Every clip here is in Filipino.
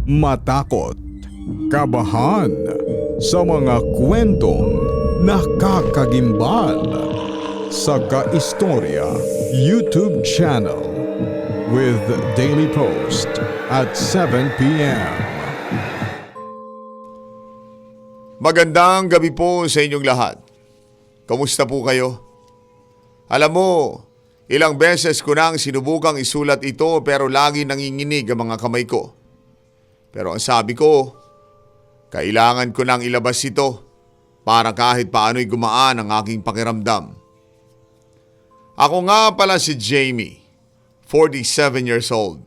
matakot, kabahan sa mga kwentong nakakagimbal sa Kaistorya YouTube channel with daily post at 7 p.m. Magandang gabi po sa inyong lahat. Kamusta po kayo? Alam mo, ilang beses ko nang sinubukang isulat ito pero lagi nanginginig ang mga kamay ko. Pero ang sabi ko, kailangan ko nang ilabas ito para kahit paano'y gumaan ang aking pakiramdam. Ako nga pala si Jamie, 47 years old.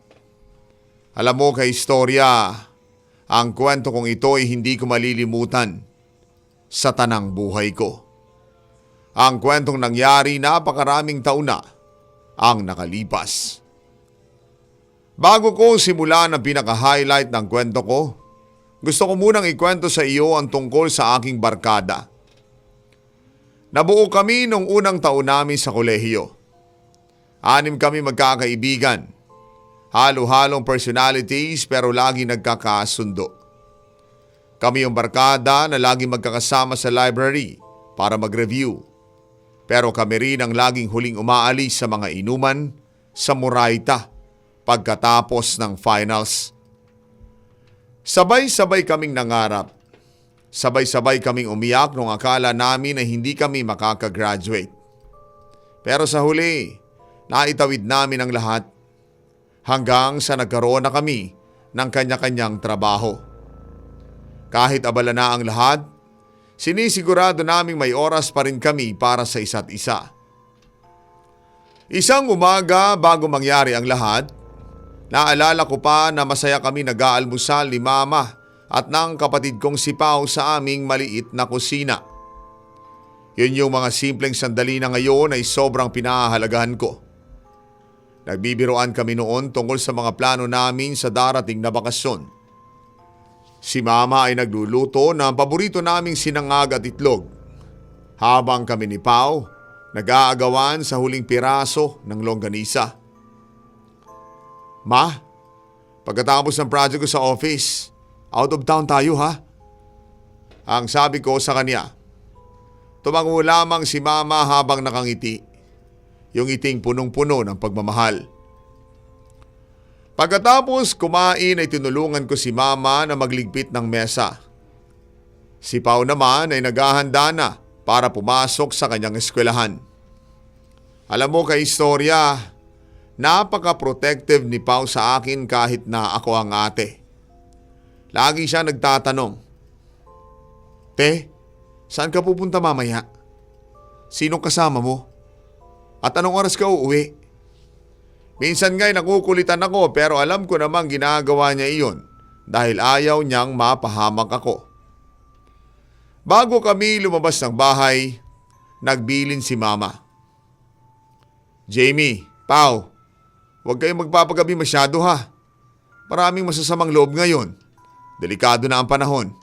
Alam mo kaistorya, ang kwento kong ito ay hindi ko malilimutan sa tanang buhay ko. Ang kwentong nangyari napakaraming taon na ang nakalipas. Bago ko simulan ang pinaka-highlight ng kwento ko, gusto ko munang ikwento sa iyo ang tungkol sa aking barkada. Nabuo kami nung unang taon namin sa kolehiyo. 6 kami magkakaibigan. Halo-halong personalities pero lagi nagkakasundo. Kami yung barkada na lagi magkakasama sa library para mag-review. Pero kami rin ang laging huling umaalis sa mga inuman sa Murayta pagkatapos ng finals. Sabay-sabay kaming nangarap. Sabay-sabay kaming umiyak nung akala namin na hindi kami makakagraduate. Pero sa huli, naitawid namin ang lahat hanggang sa nagkaroon na kami ng kanya-kanyang trabaho. Kahit abala na ang lahat, sinisigurado naming may oras pa rin kami para sa isa't isa. Isang umaga bago mangyari ang lahat, naalala ko pa na masaya kami nag-aalmusal ni Mama at ng kapatid kong si Pao sa aming maliit na kusina. Yun yung mga simpleng sandali na ngayon ay sobrang pinahahalagahan ko. Nagbibiroan kami noon tungkol sa mga plano namin sa darating na bakasyon. Si Mama ay nagluluto ng paborito naming sinangag at itlog, habang kami ni Pao nag-aagawan sa huling piraso ng longganisa. Ma, pagkatapos ng project ko sa office, out of town tayo ha? Ang sabi ko sa kanya. Tumango lamang si Mama habang nakangiti, yung iting punong-puno ng pagmamahal. Pagkatapos kumain ay tinulungan ko si Mama na magligpit ng mesa. Si Pao naman ay naghahanda na para pumasok sa kanyang eskwelahan. Alam mo kaistorya, napaka-protective ni Pao sa akin kahit na ako ang ate. Lagi siya nagtatanong, "Te, saan ka pupunta mamaya? Sinong kasama mo? At anong oras ka uuwi?" Minsan nga'y nakukulitan ako pero alam ko namang ginagawa niya iyon dahil ayaw niyang mapahamak ako. Bago kami lumabas ng bahay, nagbilin si Mama. "Jamie, Pao, huwag kayong magpapagabi masyado ha. Maraming masasamang loob ngayon. Delikado na ang panahon."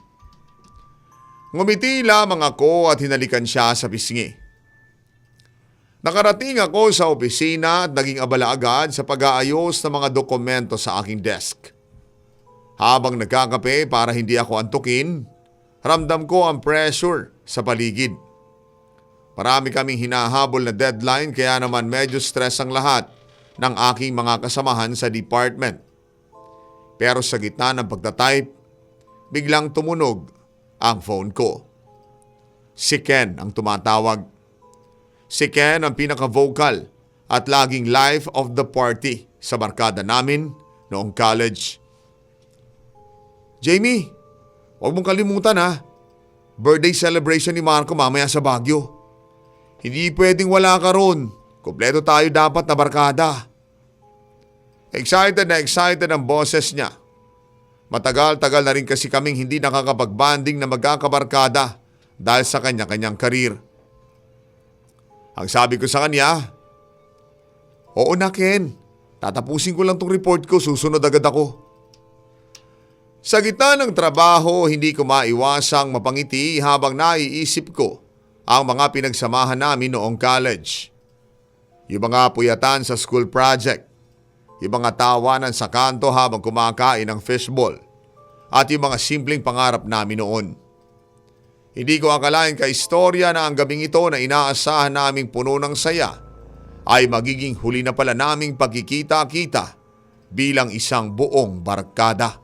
Ngumiti lamang ako at hinalikan siya sa pisngi. Nakarating ako sa opisina at naging abala agad sa pag-aayos ng mga dokumento sa aking desk. Habang nagkakape para hindi ako antukin, ramdam ko ang pressure sa paligid. Marami kaming hinahabol na deadline kaya naman medyo stress ang lahat ng aking mga kasamahan sa department. Pero sa gitna ng pagtatype, biglang tumunog ang phone ko. Si Ken ang tumatawag. Si Ken ang pinaka-vocal at laging life of the party sa barkada namin noong college. "Jamie, huwag mong kalimutan ha. Birthday celebration ni Marco mamaya sa Baguio. Hindi pwedeng wala ka ron. Kompleto tayo dapat na barkada." Excited na excited ang boses niya. Matagal-tagal na rin kasi kaming hindi nakakapag-banding na magkakabarkada dahil sa kanya-kanyang karir. Ang sabi ko sa kanya, "Oo na Ken, tatapusin ko lang tong report ko, susunod agad ako." Sa gitna ng trabaho, hindi ko maiwasang mapangiti habang naiisip ko ang mga pinagsamahan namin noong college. Yung mga puyatan sa school project, yung mga tawanan sa kanto habang kumakain ng fishball, at yung mga simpleng pangarap namin noon. Hindi ko akalain kaistorya na ang gabing ito na inaasahan naming puno ng saya ay magiging huli na pala naming pagkikita-kita bilang isang buong barkada.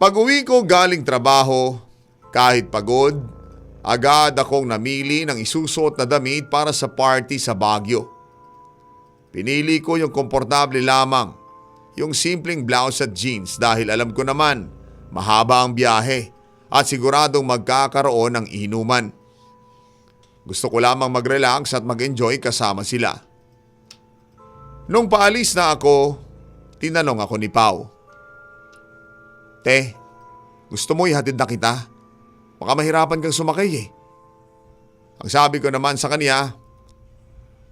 Pag-uwi ko galing trabaho, kahit pagod, agad akong namili ng isusuot na damit para sa party sa Baguio. Pinili ko yung komportable lamang, yung simpleng blouse at jeans dahil alam ko naman mahaba ang biyahe at siguradong magkakaroon ng inuman. Gusto ko lamang mag-relax at mag-enjoy kasama sila. Nung paalis na ako, tinanong ako ni Pao, "Te, gusto mo ihatid na kita? Baka mahirapan kang sumakay eh." Ang sabi ko naman sa kanya,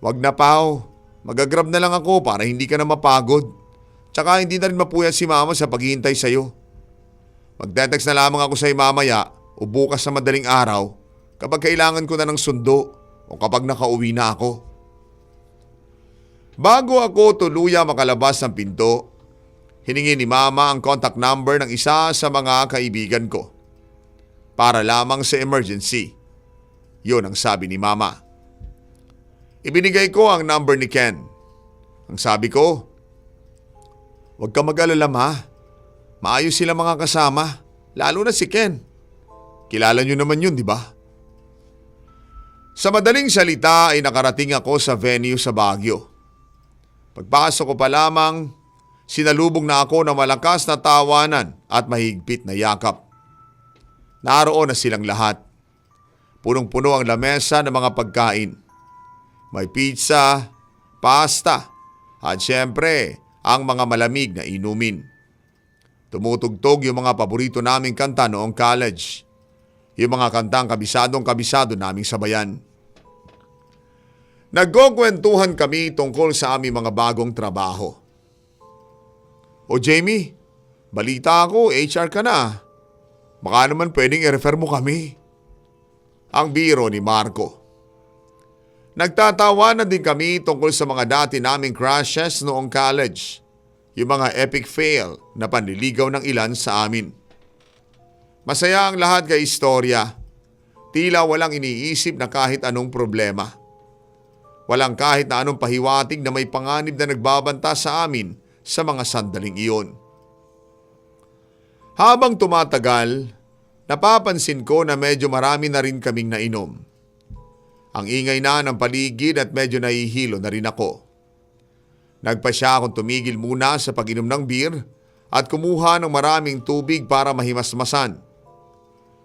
"Wag na Pao, magagrab na lang ako para hindi ka na mapagod. Tsaka hindi na rin mapuyat si mama sa paghihintay sa'yo. Magte-text na lamang ako sa'yo mamaya o bukas sa madaling araw kapag kailangan ko na ng sundo o kapag nakauwi na ako." Bago ako tuluya makalabas ng pinto, hiningi ni mama ang contact number ng isa sa mga kaibigan ko para lamang sa emergency. Yun ang sabi ni mama. Ibinigay ko ang number ni Ken. Ang sabi ko, "Huwag ka mag-alala ma. Maayos sila mga kasama, lalo na si Ken. Kilala niyo naman yun, di ba?" Sa madaling salita ay nakarating ako sa venue sa Baguio. Pagpasok ko pa lamang, sinalubong na ako ng malakas na tawanan at mahigpit na yakap. Naroon na silang lahat. Punong-puno ang lamesa ng mga pagkain. May pizza, pasta, at syempre ang mga malamig na inumin. Tumutugtog yung mga paborito naming kanta noong college. Yung mga kantang kabisadong-kabisado naming sabayan. Nagkukwentuhan kami tungkol sa aming mga bagong trabaho. "O Jamie, balita ako, HR ka na. Baka naman pwedeng i-refer mo kami." Ang biro ni Marco. Nagtatawa na din kami tungkol sa mga dati naming crushes noong college. Yung mga epic fail na panliligaw ng ilan sa amin. Masaya ang lahat kay istorya. Tila walang iniisip na kahit anong problema. Walang kahit na anong pahiwatig na may panganib na nagbabanta sa amin sa mga sandaling iyon. Habang tumatagal, napapansin ko na medyo marami na rin kaming nainom. Ang ingay na ng paligid at medyo nahihilo na rin ako. Nagpa siya akong tumigil muna sa pag-inom ng beer at kumuha ng maraming tubig para mahimasmasan.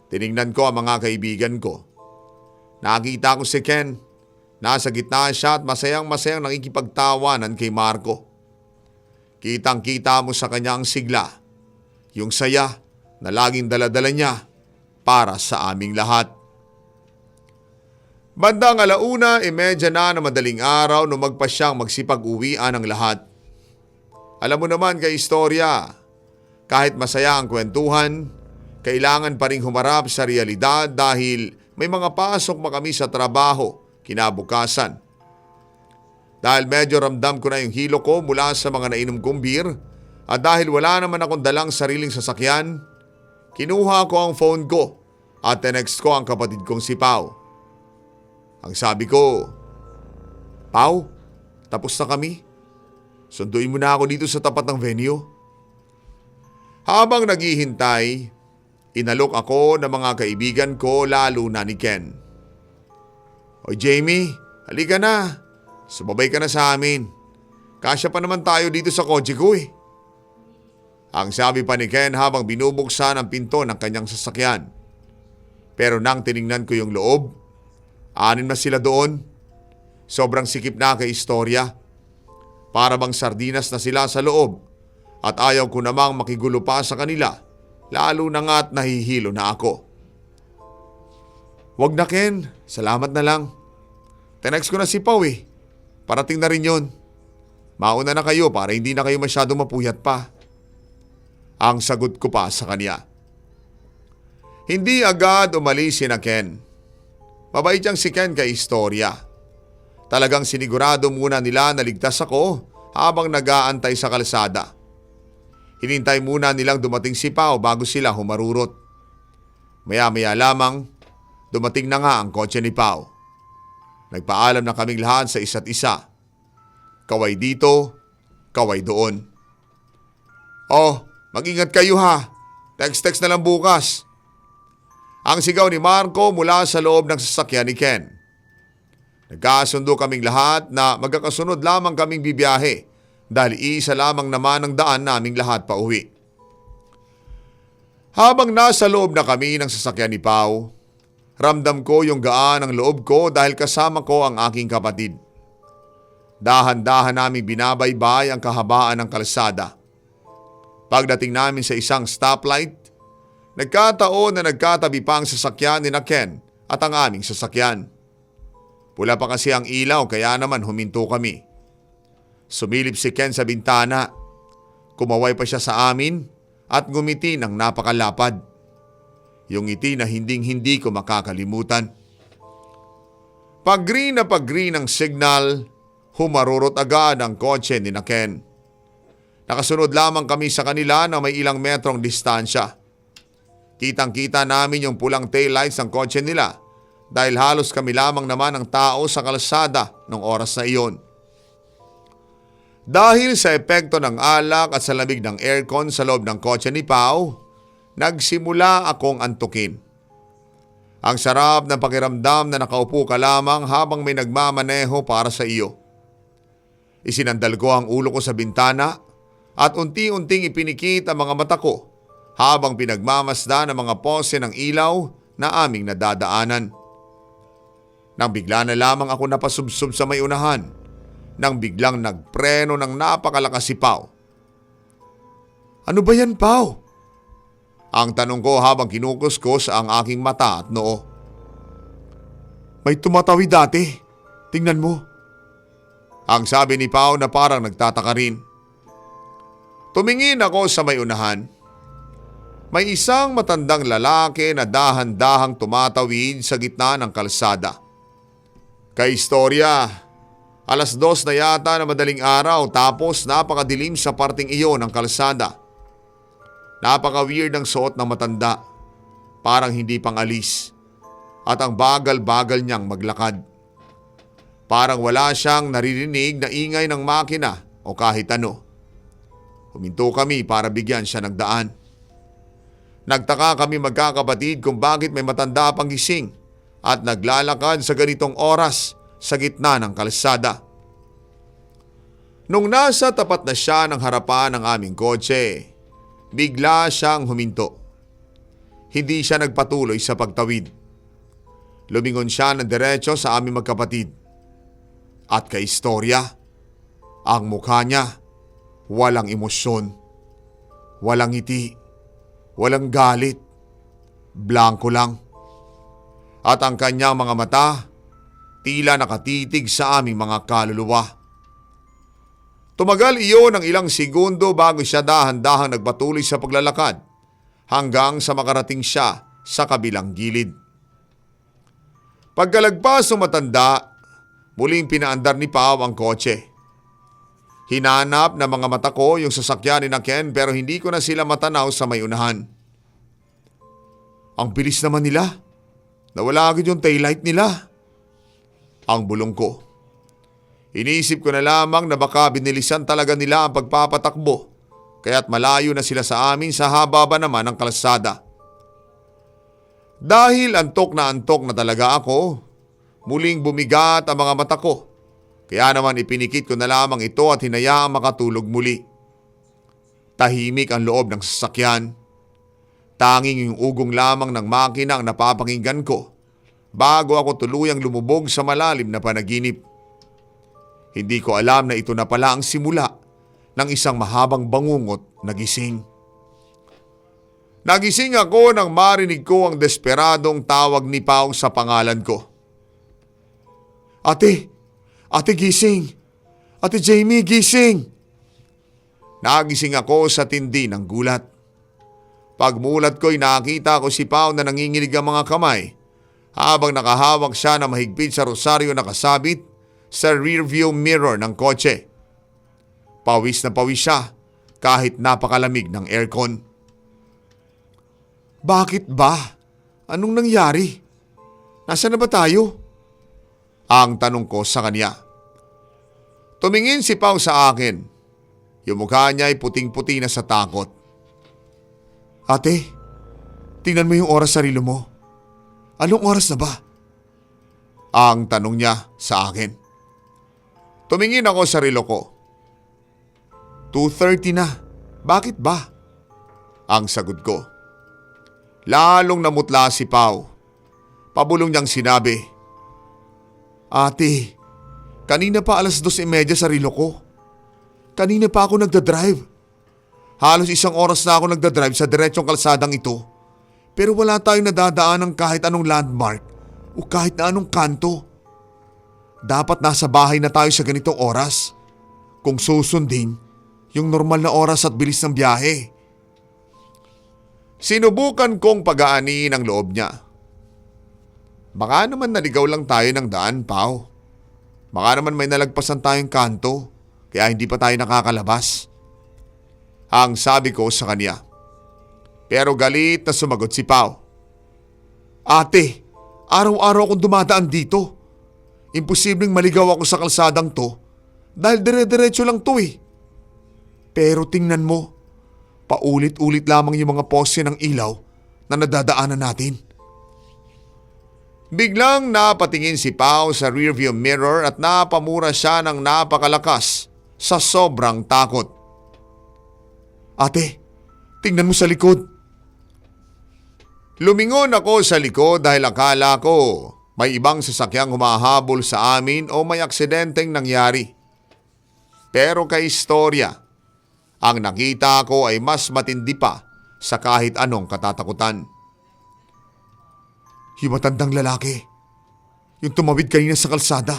Tiningnan ko ang mga kaibigan ko. Nakita ko si Ken. Nasa gitna siya at masayang-masayang nakikipagtawanan kay Marco. Kitang-kita mo sa kanya ang sigla, yung saya na laging daladala niya para sa aming lahat. Bandang 1:30 na madaling araw nung magpa siyang magsipag-uwian ang lahat. Alam mo naman kay istorya, kahit masaya ang kwentuhan, kailangan pa rin humarap sa realidad dahil may mga pasok pa kami sa trabaho kinabukasan. Dahil medyo ramdam ko na yung hilo ko mula sa mga nainom kong beer at dahil wala naman akong dalang sariling sasakyan, kinuha ko ang phone ko at tenext ko ang kapatid kong si Pao. Ang sabi ko, "Pao, tapos na kami. Sunduin mo na ako dito sa tapat ng venue." Habang naghihintay, inalok ako ng mga kaibigan ko lalo na ni Ken. "O Jamie, halika na. Sumabay ka na sa amin. Kasya pa naman tayo dito sa kotse ko eh." Ang sabi pa ni Ken habang binubuksan ang pinto ng kanyang sasakyan. Pero nang tiningnan ko yung loob, 6 na sila doon. Sobrang sikip na kay istorya. Para bang sardinas na sila sa loob at ayaw ko namang makigulo pa sa kanila, lalo na nga't nahihilo na ako. "Wag na Ken, salamat na lang. Tenext ko na si Pao eh. Parating na rin yun. Mauna na kayo para hindi na kayo masyadong mapuyat pa." Ang sagot ko pa sa kanya. Hindi agad umalis si na Ken. Mabait yang si Ken kay istorya. Talagang sinigurado muna nila na ligtas ako habang nag-aantay sa kalsada. Hinintay muna nilang dumating si Pao bago sila humarurot. Maya-maya lamang, dumating na nga ang kotse ni Pao. Nagpaalam na kaming lahat sa isa't isa. Kaway dito, kaway doon. Oh, mag-ingat kayo ha. Text-text na lang bukas. Ang sigaw ni Marco mula sa loob ng sasakyan ni Ken. Nagkasundo kaming lahat na magkakasunod lamang kaming bibiyahe dahil isa lamang naman ang daan naming lahat pa uwi. Habang nasa loob na kami ng sasakyan ni Pao, ramdam ko yung gaan ng loob ko dahil kasama ko ang aking kapatid. Dahan-dahan namin binabaybay ang kahabaan ng kalsada. Pagdating namin sa isang stoplight, nagkataon na nagkatabi pa ang sasakyan ni Ken at ang aming sasakyan. Pula pa kasi ang ilaw kaya naman huminto kami. Sumilip si Ken sa bintana. Kumaway pa siya sa amin at ngumiti ng napakalapad. Yung ngiti na hinding-hindi ko makakalimutan. Pag-green na pag-green ang signal, humarurot agad ang kotse ni Ken. Nakasunod lamang kami sa kanila na may ilang metrong distansya. Kitang-kita namin yung pulang taillights ng kotse nila dahil halos kami lamang naman ang tao sa kalsada ng oras na iyon. Dahil sa epekto ng alak at sa lamig ng aircon sa loob ng kotse ni Pao, nagsimula akong antukin. Ang sarap ng pakiramdam na nakaupo ka lamang habang may nagmamaneho para sa iyo. Isinandal ko ang ulo ko sa bintana at unti-unting ipinikit ang mga mata ko habang pinagmamasdan ang mga pose ng ilaw na aming nadadaanan. Nang bigla na lamang ako napasubsob sa may unahan, nang biglang nagpreno ng napakalakas si Pao. Ano ba yan, Pao? Ang tanong ko habang kinukuskus ang aking mata at noo. May tumatawid dati. Tingnan mo. Ang sabi ni Pao na parang nagtataka rin. Tumingin ako sa may unahan. May isang matandang lalaki na dahan-dahang tumatawid sa gitna ng kalsada. Kaistorya, alas 2 na yata na madaling araw tapos napakadilim sa parting iyon ng kalsada. Napaka-weird ang suot ng matanda. Parang hindi pang alis. At ang bagal-bagal niyang maglakad. Parang wala siyang naririnig na ingay ng makina o kahit ano. Huminto kami para bigyan siya ng daan. Nagtaka kami magkakapatid kung bakit may matanda pang gising at naglalakad sa ganitong oras sa gitna ng kalsada. Nung nasa tapat na siya ng harapan ng aming kotse, bigla siyang huminto. Hindi siya nagpatuloy sa pagtawid. Lumingon siya ng diretso sa aming magkapatid. At kaistorya, ang mukha niya, walang emosyon, walang ngiti, walang galit, blanko lang. At ang kanyang mga mata, tila nakatitig sa aming mga kaluluwa. Tumagal iyon ng ilang segundo bago siya dahan-dahang nagpatuloy sa paglalakad hanggang sa makarating siya sa kabilang gilid. Pagkalagpas ng matanda, muling pinaandar ni Pao ang kotse. Hinanap ng mga mata ko yung sasakyan ni Ken pero hindi ko na sila matanaw sa may unahan. Ang bilis naman nila. Nawala agad yung taillight nila. Ang bulong ko. Iniisip ko na lamang na baka binilisan talaga nila ang pagpapatakbo kaya't malayo na sila sa amin sa haba ba naman ng kalsada. Dahil antok na talaga ako, muling bumigat ang mga mata ko. Kaya naman ipinikit ko na lamang ito at hinayaang makatulog muli. Tahimik ang loob ng sasakyan. Tanging yung ugong lamang ng makina ang napapakinggan ko bago ako tuluyang lumubog sa malalim na panaginip. Hindi ko alam na ito na pala ang simula ng isang mahabang bangungot na gising. Nagising ako nang marinig ko ang desperadong tawag ni Pao sa pangalan ko. Ate! Ate gising! Ate Jamie gising! Nagising ako sa tindi ng gulat. Pagmulat ko'y nakita ko si Pao na nanginginig ang mga kamay habang nakahawak siya na mahigpit sa rosaryo na kasabit sa rearview mirror ng kotse. Pawis na pawis siya kahit napakalamig ng aircon. Bakit ba? Anong nangyari? Nasaan na ba tayo? Ang tanong ko sa kanya. Tumingin si Pao sa akin. Yung mukha niya ay puting-puti na sa takot. Ate, tingnan mo yung oras sa relo mo. Anong oras na ba? Ang tanong niya sa akin. Tumingin ako sa relo ko. 2:30 na. Bakit ba? Ang sagot ko. Lalong namutla si Pao. Pabulong niyang sinabi, Ate, kanina pa 2:30 sa relo ko. Kanina pa ako nagdadrive. Halos 1 oras na ako nagdadrive sa diretsong kalsadang ito. Pero wala tayong nadadaan ng kahit anong landmark o kahit na anong kanto. Dapat nasa bahay na tayo sa ganitong oras kung susundin yung normal na oras at bilis ng biyahe. Sinubukan kong pag-aaniin ang loob niya. Baka naman naligaw lang tayo ng daan, Pao. Baka naman may nalagpasan tayong kanto kaya hindi pa tayo nakakalabas. Ang sabi ko sa kanya. Pero galit na sumagot si Pao. Ate, araw-araw akong dumadaan dito. Imposibleng maligaw ako sa kalsadang to dahil dire-diretso lang to eh. Pero tingnan mo, paulit-ulit lamang yung mga poste ng ilaw na nadadaanan natin. Biglang napatingin si Pao sa rearview mirror at napamura siya ng napakalakas sa sobrang takot. Ate, tingnan mo sa likod. Lumingon ako sa likod dahil akala ko may ibang sasakyang humahabol sa amin o may aksidenteng nangyari. Pero kay istorya, ang nakita ko ay mas matindi pa sa kahit anong katatakutan. Yung matandang lalaki, yung tumawid kanina sa kalsada,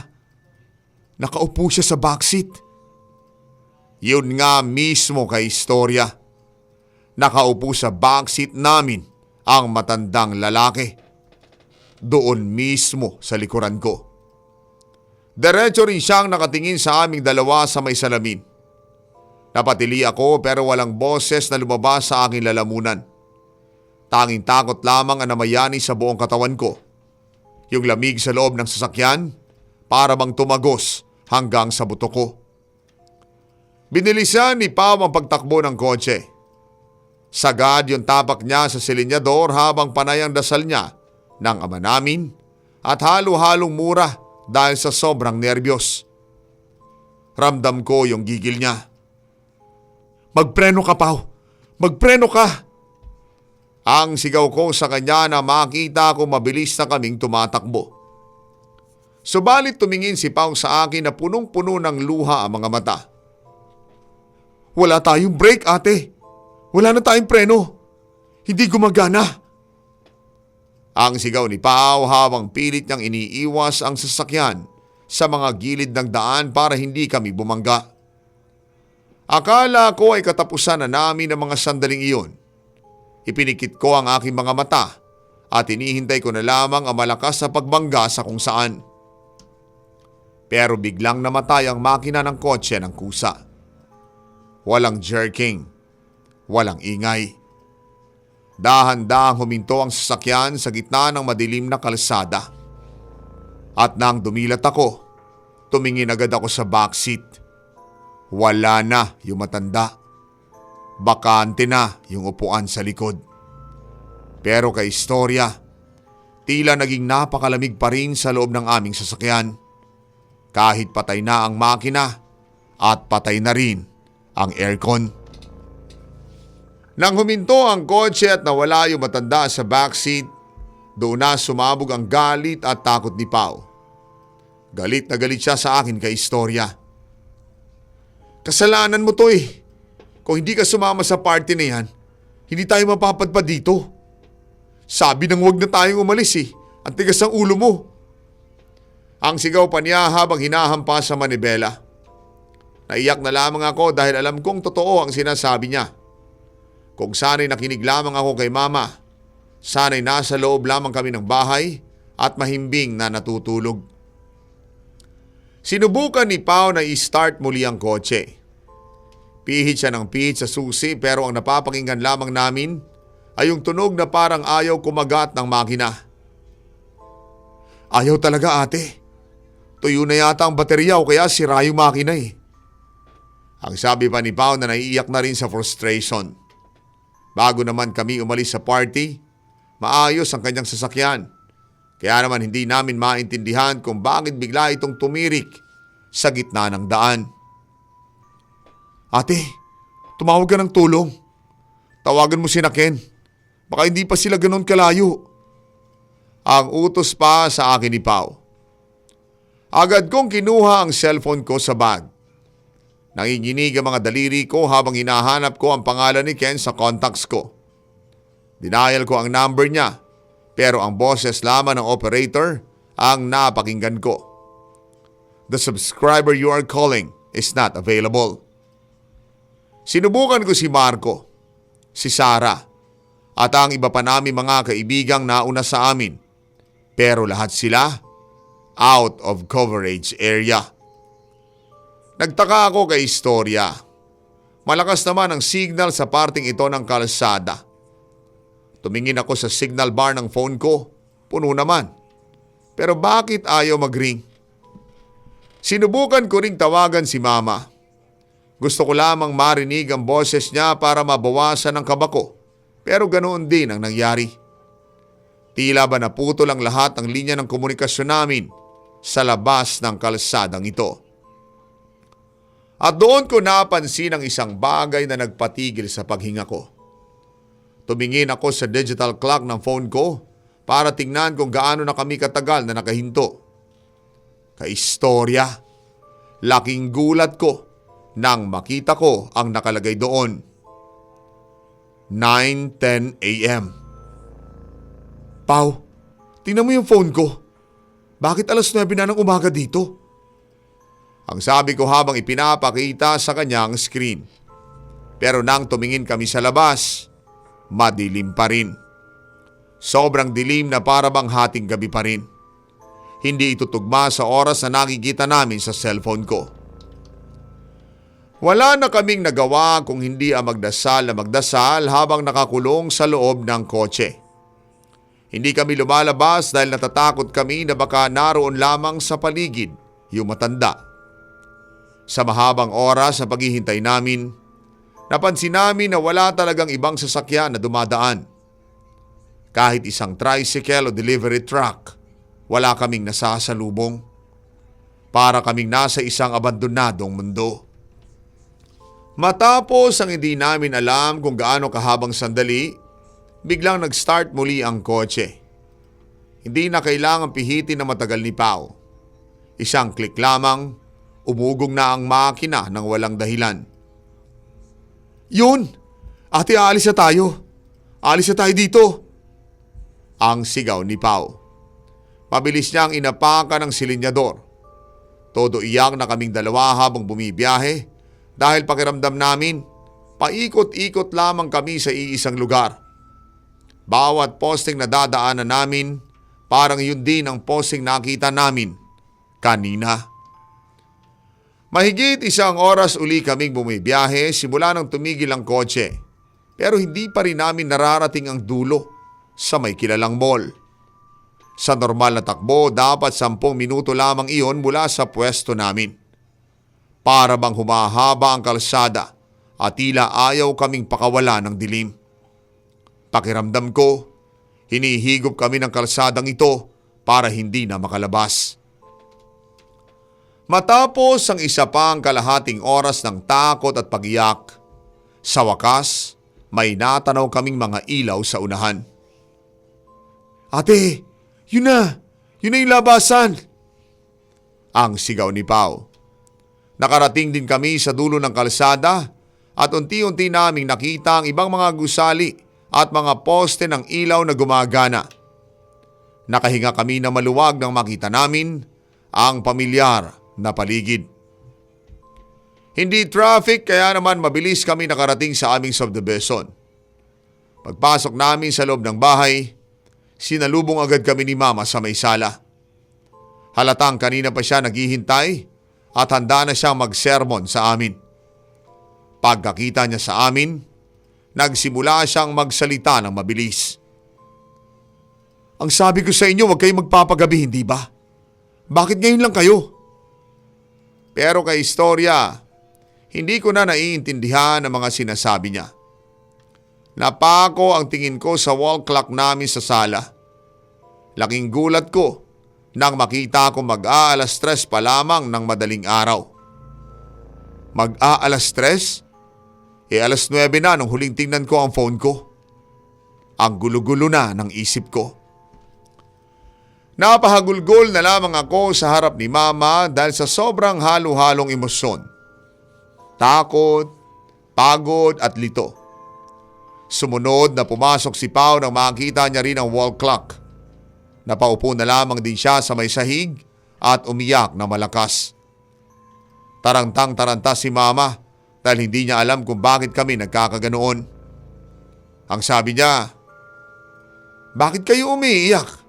nakaupo siya sa backseat. Yun nga mismo kay istorya. Nakaupo sa backseat namin ang matandang lalaki. Doon mismo sa likuran ko. Diretso rin siyang nakatingin sa aming dalawa sa may salamin. Napatili ako pero walang boses na lumabas sa aking lalamunan. Tanging takot lamang ang namayani sa buong katawan ko. Yung lamig sa loob ng sasakyan, para bang tumagos hanggang sa buto ko. Binilisan ni Pao ang pagtakbo ng kotse. Sagad yung tapak niya sa silinyador habang panay ang dasal niya ng ama namin at halo-halong mura dahil sa sobrang nerbiyos. Ramdam ko yung gigil niya. Magpreno ka, Pao! Magpreno ka! Ang sigaw ko sa kanya na makita ko mabilis na kaming tumatakbo. Subalit tumingin si Pao sa akin na punong-puno ng luha ang mga mata. Wala tayong brake, ate. Wala na tayong preno. Hindi gumagana. Ang sigaw ni Pao habang pilit niyang iniiwas ang sasakyan sa mga gilid ng daan para hindi kami bumangga. Akala ko ay katapusan na namin ang mga sandaling iyon. Ipinikit ko ang aking mga mata at hinihintay ko na lamang ang malakas na pagbangga sa kung saan. Pero biglang namatay ang makina ng kotse ng kusa. Walang jerking, walang ingay. Dahan-dahang huminto ang sasakyan sa gitna ng madilim na kalsada. At nang dumilat ako, tumingin agad ako sa backseat. Wala na yung matanda. Bakante na yung upuan sa likod. Pero kay istorya, tila naging napakalamig pa rin sa loob ng aming sasakyan. Kahit patay na ang makina at patay na rin ang aircon. Nang huminto ang kotse at nawala yung matanda sa backseat, doon na sumabog ang galit at takot ni Pao. Galit na galit siya sa akin kay istorya. Kasalanan mo to eh. Kung hindi ka sumama sa party na yan, hindi tayo mapapadpad dito. Sabi nang wag na tayong umalis eh. Ang tigas ng ulo mo. Ang sigaw pa niya habang hinahampas sa manibela. Naiyak na lamang ako dahil alam kong totoo ang sinasabi niya. Kung sana'y nakinig lamang ako kay mama, sana'y nasa loob lamang kami ng bahay at mahimbing na natutulog. Sinubukan ni Pao na i-start muli ang kotse. Pihit siya ng pihit sa susi pero ang napapakinggan lamang namin ay yung tunog na parang ayaw kumagat ng makina. Ayaw talaga ate. Tuyo na yata ang baterya o kaya sira yung makina eh. Ang sabi pa ni Pao na naiiyak na rin sa frustration. Bago naman kami umalis sa party, maayos ang kanyang sasakyan. Kaya naman hindi namin maintindihan kung bakit bigla itong tumirik sa gitna ng daan. Ate, tumawag ka ng tulong. Tawagan mo si Ken. Baka hindi pa sila ganon kalayo. Ang utos pa sa akin ni Pao. Agad kong kinuha ang cellphone ko sa bag. Nanginginig ang mga daliri ko habang hinahanap ko ang pangalan ni Ken sa contacts ko. Dinial ko ang number niya pero ang boses lamang ng operator ang napakinggan ko. The subscriber you are calling is not available. Sinubukan ko si Marco, si Sarah, at ang iba pa namin mga kaibigang nauna sa amin. Pero lahat sila out of coverage area. Nagtaka ako kay istorya. Malakas naman ang signal sa parting ito ng kalsada. Tumingin ako sa signal bar ng phone ko. Puno naman. Pero bakit ayaw mag-ring? Sinubukan ko ring tawagan si Mama. Gusto ko lamang marinig ang boses niya para mabawasan ang kaba ko. Pero ganoon din ang nangyari. Tila ba naputol ang lahat ng linya ng komunikasyon namin sa labas ng kalsadang ito. At doon ko napansin ang isang bagay na nagpatigil sa paghinga ko. Tumingin ako sa digital clock ng phone ko para tingnan kung gaano na kami katagal na nakahinto. Kaistorya, laking gulat ko nang makita ko ang nakalagay doon. 9:10 a.m. Pao, tingnan mo yung phone ko. Bakit alas 9 na ng umaga dito? Ang sabi ko habang ipinapakita sa kanyang screen. Pero nang tumingin kami sa labas, madilim pa rin. Sobrang dilim na para bang hating gabi pa rin. Hindi ito tugma sa oras na nakikita namin sa cellphone ko. Wala na kaming nagawa kung hindi ang magdasal na magdasal habang nakakulong sa loob ng kotse. Hindi kami lumalabas dahil natatakot kami na baka naroon lamang sa paligid yung matanda. Sa mahabang oras na paghihintay namin, napansin namin na wala talagang ibang sasakyan na dumadaan. Kahit isang tricycle o delivery truck, wala kaming nasasalubong. Para kaming nasa isang abandonadong mundo. Matapos ang hindi namin alam kung gaano kahabang sandali, biglang nag-start muli ang kotse. Hindi na kailangang pihitin na matagal ni Pao. Isang click lamang, umugong na ang makina ng walang dahilan. Yun! Ate, aalis na tayo. Aalis na tayo dito. Ang sigaw ni Pao. Mabilis niyang inapakan ng silinyador. Todo iyak na kaming dalawa habang bumibiyahe dahil pakiramdam namin, paikot-ikot lamang kami sa iisang lugar. Bawat posting na dadaanan namin, parang yun din ang posting nakita namin kanina. Mahigit isang oras uli kaming bumibiyahe simula nang tumigil ang kotse. Pero hindi pa rin namin nararating ang dulo sa may kilalang mall. Sa normal na takbo, dapat 10 minuto lamang iyon mula sa pwesto namin. Para bang humahaba ang kalsada at tila ayaw kaming pakawala ng dilim. Pakiramdam ko, hinihigop kami ng kalsadang ito para hindi na makalabas. Matapos ang isa pang kalahating oras ng takot at pagiyak, sa wakas, may natanaw kaming mga ilaw sa unahan. Ate, yun na! Yun na yung labasan! Ang sigaw ni Pao. Nakarating din kami sa dulo ng kalsada at unti-unti naming nakita ang ibang mga gusali at mga poste ng ilaw na gumagana. Nakahinga kami na maluwag nang makita namin ang pamilyar na paligid. Hindi traffic kaya naman mabilis kami nakarating sa aming subdivision. Pagpasok namin sa loob ng bahay, sinalubong agad kami ni Mama sa may sala. Halatang kanina pa siya naghihintay at handa na siyang magsermon sa amin. Pagkakita niya sa amin, nagsimula siyang magsalita ng mabilis. Ang sabi ko sa inyo, huwag kayong magpapagabi, hindi ba? Bakit ngayon lang kayo? Pero kay istorya, hindi ko na naiintindihan ang mga sinasabi niya. Napako ang tingin ko sa wall clock namin sa sala. Laking gulat ko nang makita ko mag-aalas 3 pa lamang ng madaling araw. Mag-aalas 3? Alas 9 na nung huling tingnan ko ang phone ko. Ang gulo-gulo na ng isip ko. Napahagulgol na lamang ako sa harap ni Mama dahil sa sobrang halo-halong emosyon. Takot, pagod at lito. Sumunod na pumasok si Pao nang makita niya rin ang wall clock. Napaupo na lamang din siya sa may sahig at umiyak na malakas. Tarantang-taranta si Mama dahil hindi niya alam kung bakit kami nagkakaganoon. Ang sabi niya, "Bakit kayo umiiyak?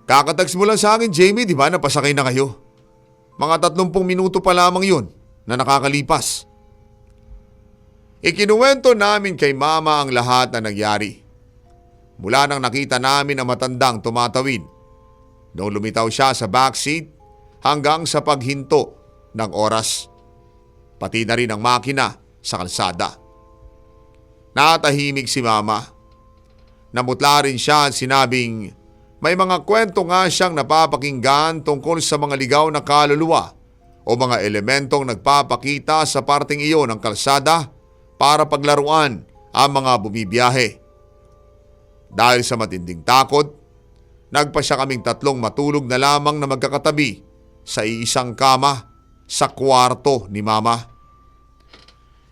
Kakatags mo lang sa akin, Jamie, di ba napasakay na kayo? Mga 30 minuto pa lamang yun na nakakalipas." Ikinuwento namin kay Mama ang lahat na nangyari. Mula nang nakita namin ang matandang tumatawid. Noong lumitaw siya sa backseat hanggang sa paghinto ng oras. Pati na rin ang makina sa kalsada. Natahimik si Mama. Namutla rin siya at sinabing may mga kwento nga siyang napapakinggan tungkol sa mga ligaw na kaluluwa o mga elementong nagpapakita sa parteng iyon ng kalsada para paglaruan ang mga bumibiyahe. Dahil sa matinding takot, nagpasya kaming 3 matulog na lamang na magkakatabi sa iisang kama sa kwarto ni Mama.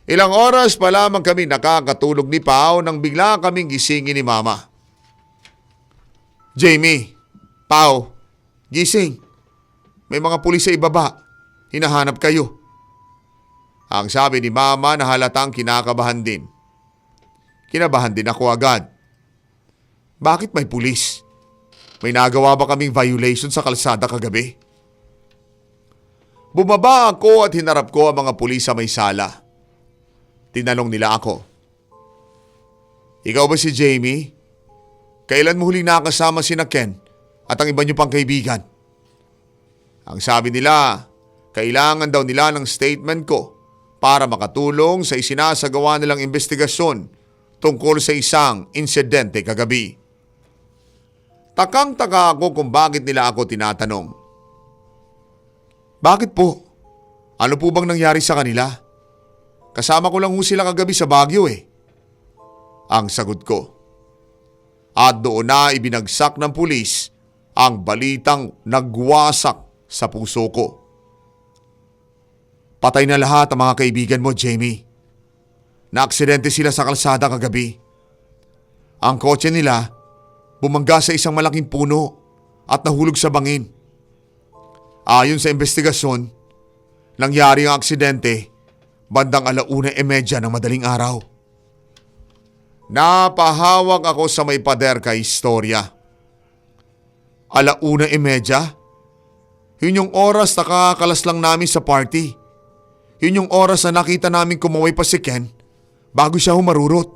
Ilang oras pa lamang kami nakakatulog ni Pao nang bigla kaming gisingin ni Mama. "Jamie, Pao, gising. May mga pulis sa ibaba. Hinahanap kayo." Ang sabi ni Mama na halatang kinakabahan din. Kinabahan din ako agad. Bakit may pulis? May nagawa ba kaming violation sa kalsada kagabi? Bumaba ako at hinarap ko ang mga pulis sa may sala. Tinanong nila ako, "Ikaw ba si Jamie? Kailan mo huling nakasama sina Ken at ang iba niyo pang kaibigan?" Ang sabi nila, kailangan daw nila ng statement ko para makatulong sa isinasagawa nilang investigasyon tungkol sa isang insidente kagabi. Takang-taka ako kung bakit nila ako tinatanong. "Bakit po? Ano po bang nangyari sa kanila? Kasama ko lang ho sila kagabi sa Baguio eh." Ang sagot ko. At doon na ibinagsak ng pulis ang balitang nagwasak sa puso ko. "Patay na lahat ang mga kaibigan mo, Jamie. Naaksidente sila sa kalsada kagabi. Ang kotse nila bumangga sa isang malaking puno at nahulog sa bangin. Ayon sa investigasyon, nangyari ang aksidente bandang 1:30 ng madaling araw." Napahawak ako sa may pader kay istorya. 1:30? Yun yung oras na kakakalas lang namin sa party. Yun yung oras na nakita namin kumaway pa si Ken bago siya humarurot.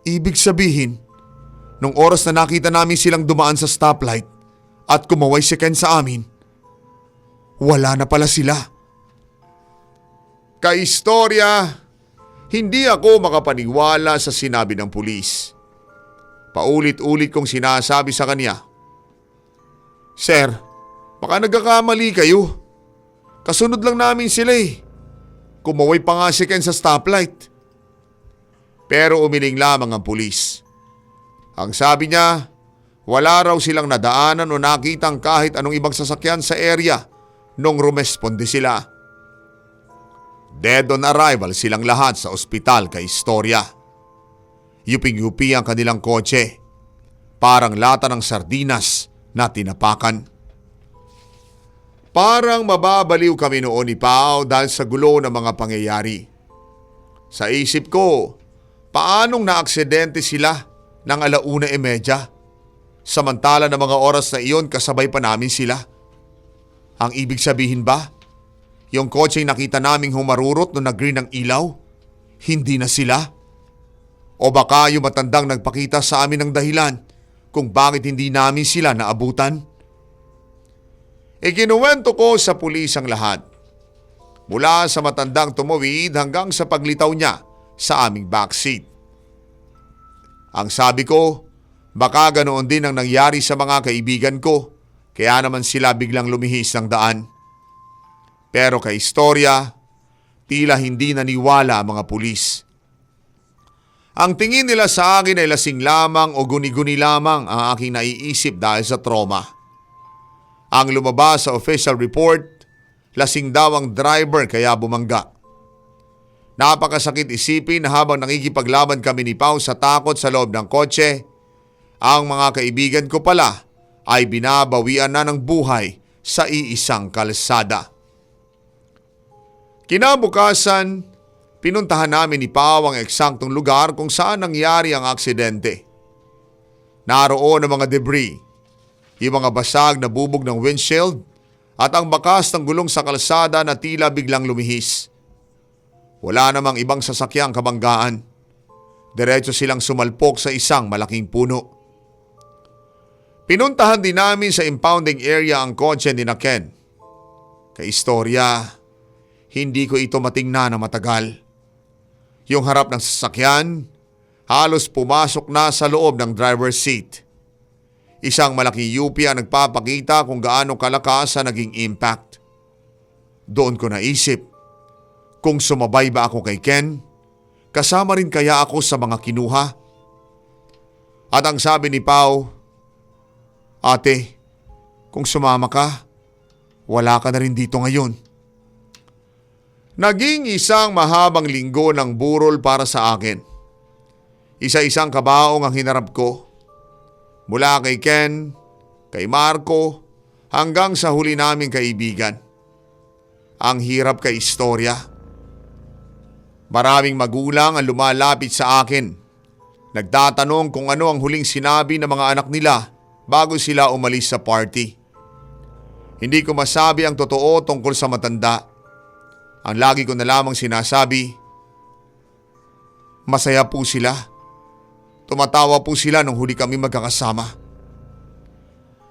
Ibig sabihin, nung oras na nakita namin silang dumaan sa stoplight at kumaway si Ken sa amin, wala na pala sila. Kaistorya, hindi ako makapaniwala sa sinabi ng pulis. Paulit-ulit kong sinasabi sa kanya, "Sir, baka nagkakamali kayo. Kasunod lang namin sila eh. Kumaway pa nga si Ken sa stoplight." Pero umiling lamang ang pulis. Ang sabi niya, wala raw silang nadaanan o nakitang kahit anong ibang sasakyan sa area nung rumesponde sila. Dead on arrival silang lahat sa ospital kay istorya. Yuping-yupi ang kanilang kotse. Parang lata ng sardinas na tinapakan. Parang mababaliw kami noon ni Pao dahil sa gulo ng mga pangyayari. Sa isip ko, paanong naaksidente sila ng 1:30? Samantala ng mga oras na iyon kasabay pa namin sila. Ang ibig sabihin ba, Yung kotseng nakita naming humarurot nung nag-green ang ilaw, hindi na sila. O baka yung matandang nagpakita sa amin ng dahilan kung bakit hindi namin sila naabutan. Ikinuwento ko sa pulis ang lahat. Mula sa matandang tumawid hanggang sa paglitaw niya sa aming backseat. Ang sabi ko, baka ganoon din ang nangyari sa mga kaibigan ko, kaya naman sila biglang lumihis ng daan. Pero kay istorya, tila hindi naniwala ang mga pulis. Ang tingin nila sa akin ay lasing lamang o guni-guni lamang ang aking naiisip dahil sa trauma. Ang lumabas sa official report, lasing daw ang driver kaya bumangga. Napakasakit isipin na habang nakikipaglaban kami ni Pao sa takot sa loob ng kotse, ang mga kaibigan ko pala ay binabawian na ng buhay sa iisang kalsada. Kinabukasan, pinuntahan namin ni Pao ang eksaktong lugar kung saan nangyari ang aksidente. Naroon ang mga debris, yung mga basag na bubog ng windshield at ang bakas ng gulong sa kalsada na tila biglang lumihis. Wala namang ibang sasakyang kabanggaan. Diretso silang sumalpok sa isang malaking puno. Pinuntahan din namin sa impounding area ang kotse ni Ken. Kaistorya, hindi ko ito matingnan na matagal. Yung harap ng sasakyan, halos pumasok na sa loob ng driver's seat. Isang malaking UP ang nagpapakita kung gaano kalakas ang naging impact. Doon ko naisip, kung sumabay ba ako kay Ken, kasama rin kaya ako sa mga kinuha? At ang sabi ni Pao, "Ate, kung sumama ka, wala ka na rin dito ngayon." Naging isang mahabang linggo ng burol para sa akin. Isa-isang kabaong ang hinarap ko. Mula kay Ken, kay Marco, hanggang sa huli naming kaibigan. Ang hirap kay istorya. Maraming magulang ang lumalapit sa akin. Nagtatanong kung ano ang huling sinabi ng mga anak nila bago sila umalis sa party. Hindi ko masabi ang totoo tungkol sa matanda. Ang lagi ko na lamang sinasabi, masaya po sila. Tumatawa po sila nung huli kami magkakasama.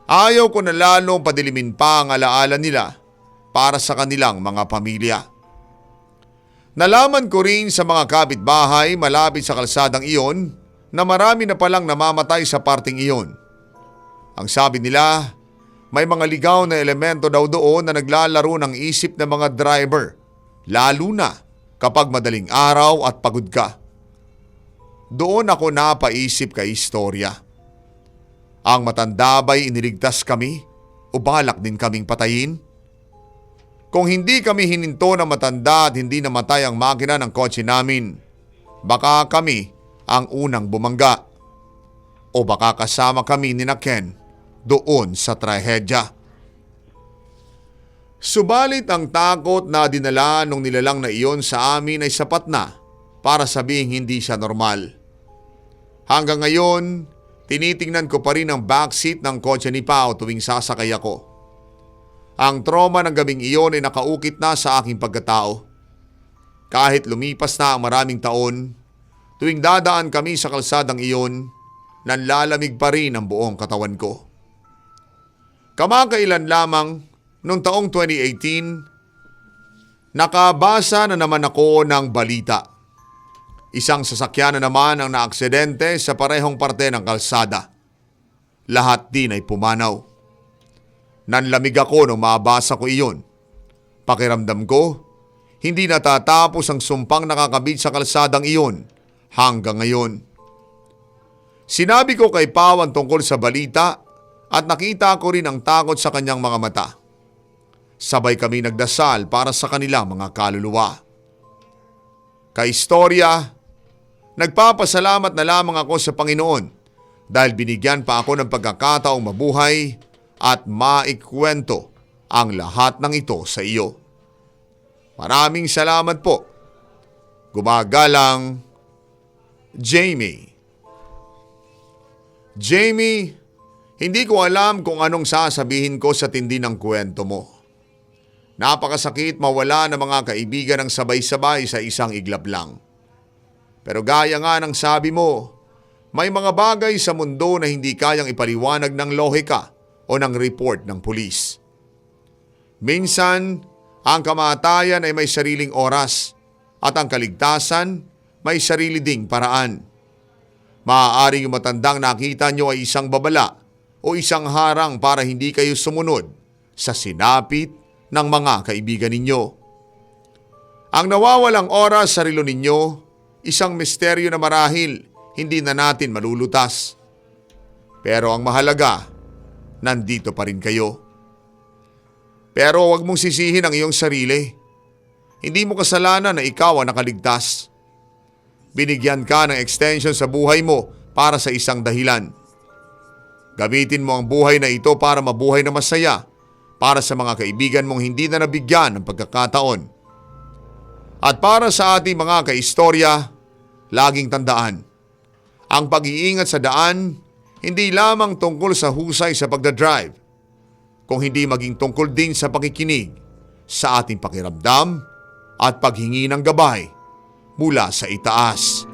Ayaw ko na lalong padilimin pa ang alaala nila para sa kanilang mga pamilya. Nalaman ko rin sa mga kapitbahay malapit sa kalsadang iyon na marami na palang namamatay sa parting iyon. Ang sabi nila, may mga ligaw na elemento daw doon na naglalaro ng isip ng mga driver, lalo na kapag madaling araw at pagod ka. Doon ako napaisip kay istorya. Ang matanda ba'y iniligtas kami o balak din kaming patayin? Kung hindi kami hininto ng matanda at hindi namatay ang makina ng kotse namin, baka kami ang unang bumangga. O baka kasama kami ni Ken doon sa trahedya. Subalit ang takot na dinala nung nilalang na iyon sa amin ay sapat na para sabihing hindi siya normal. Hanggang ngayon, tinitingnan ko pa rin ang backseat ng kotse ni Pao tuwing sasakay ako. Ang trauma ng gabing iyon ay nakaukit na sa aking pagkatao. Kahit lumipas na ang maraming taon, tuwing dadaan kami sa kalsadang iyon, nanlalamig pa rin ang buong katawan ko. Kamakailan lamang, noong taong 2018, nakabasa na naman ako ng balita. Isang sasakyan na naman ang naaksidente sa parehong parte ng kalsada. Lahat din ay pumanaw. Nanlamig ako nung mabasa ko iyon. Pakiramdam ko, hindi natatapos ang sumpang nakakabit sa kalsadang iyon hanggang ngayon. Sinabi ko kay Pawan tungkol sa balita at nakita ko rin ang takot sa kanyang mga mata. Sabay kami nagdasal para sa kanilang mga kaluluwa. Kaistorya, nagpapasalamat na lamang ako sa Panginoon dahil binigyan pa ako ng pagkakataong mabuhay at maikwento ang lahat ng ito sa iyo. Maraming salamat po. Gumagalang, Jamie. Jamie, hindi ko alam kung anong sasabihin ko sa tindi ng kwento mo. Napakasakit mawala ng mga kaibigan ng sabay-sabay sa isang iglap lang. Pero gaya nga ng sabi mo, may mga bagay sa mundo na hindi kayang ipaliwanag ng lohika o ng report ng pulis. Minsan, ang kamatayan ay may sariling oras at ang kaligtasan may sarili ding paraan. Maaaring yung matandang nakita nyo ay isang babala o isang harang para hindi kayo sumunod sa sinapit ng mga kaibigan ninyo. Ang nawawalang oras sa relo ninyo, isang misteryo na marahil hindi na natin malulutas. Pero ang mahalaga, nandito pa rin kayo. Pero huwag mong sisihin ang iyong sarili. Hindi mo kasalanan na ikaw ang nakaligtas. Binigyan ka ng extension sa buhay mo para sa isang dahilan. Gamitin mo ang buhay na ito para mabuhay na masaya para sa mga kaibigan mong hindi na nabigyan ng pagkakataon. At para sa ating mga kaistorya, laging tandaan, ang pag-iingat sa daan, hindi lamang tungkol sa husay sa pagdadrive, kung hindi maging tungkol din sa pakikinig sa ating pakiramdam at paghingi ng gabay mula sa itaas.